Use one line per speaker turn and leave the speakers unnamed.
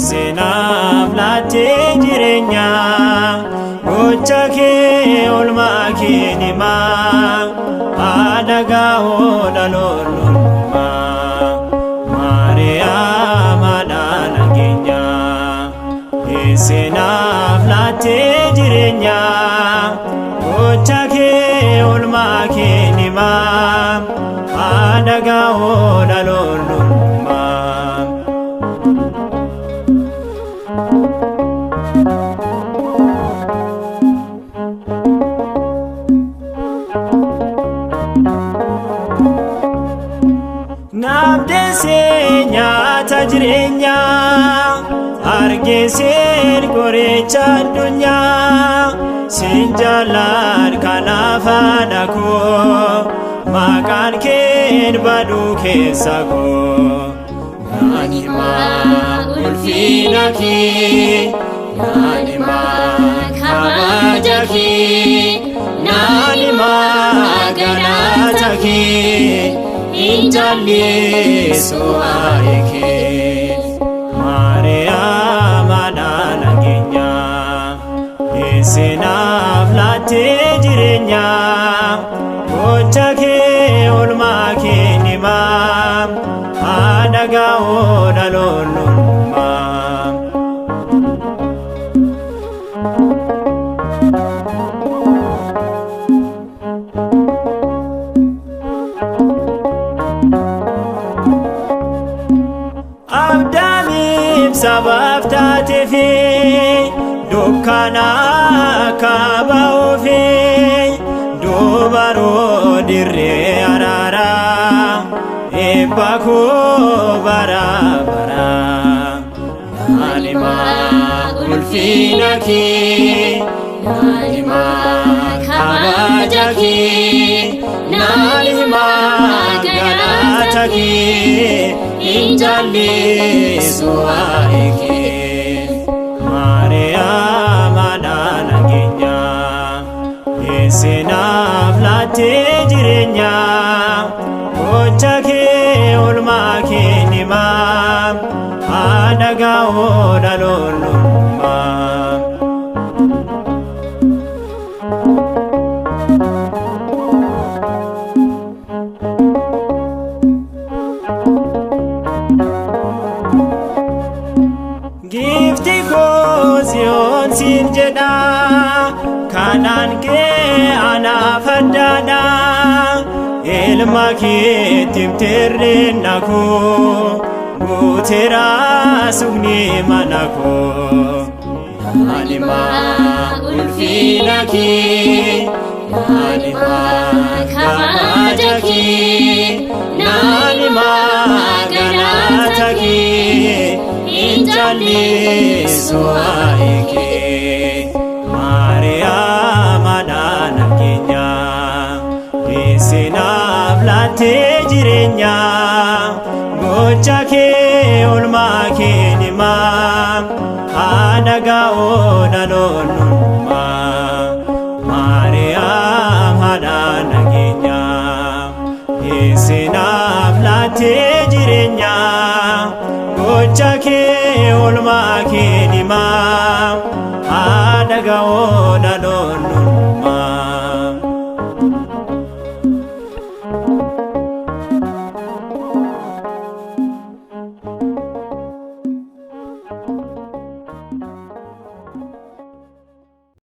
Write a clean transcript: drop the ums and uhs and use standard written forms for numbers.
Sinaaf laatee jireenya gocha kee oolmaa kee himaa adagaa'oo dhaloollumaa Maariyaam haadha nageenyaa. Sinaaf laatee jireenya gocha kee oolmaa kee himaa adagaa'oo dhaloollumaa. Naabdeesee nyaata jireenyaa argeeseen qoricha addunyaa siin jaalladha kanaaf haadha koo maqaan kee baduu keessa koo naan himaa ulfina kee naan himaa kabaja kee naan himaa galata kee Injalli suwaa'ee kee Maariyaam haadha nageenyaa. Sinaaf laatee jireenya gocha kee oolmaa kee himaa adagaa'oo dhaloollumaa. Sabaaf taatee fi dukkana kaba'uu fi dubaroo dirree araaraa eebba koo bara bara. Naan himaa ulfina kee naan himaa kabaja kee naan himaa galata kee Injalli suwaa'ee kee Maariyaam haadha nageenyaa. Sinaaf laatee jireenya gocha kee oolmaa kee himaa adagaa'oo dhaloollumaa. Gifti koo Siyoon siin jedha kanaan kee anaaf addaadha ilma keetiif tirreenna koo guuteera sugni mana koo. Naan himaa ulfina kee naan himaa kabaja kee naan himaa galata kee Injalli suwaa'ee kee Maariyaam haadha nageenyaa. Sinaaf laatee jireenya gocha kee oolmaa kee himaa adagaa'oo dhaloollumaa. Maariyaam haadha nageenyaa. Sinaaf laatee jireenya gocha kee oolmaa kee himaa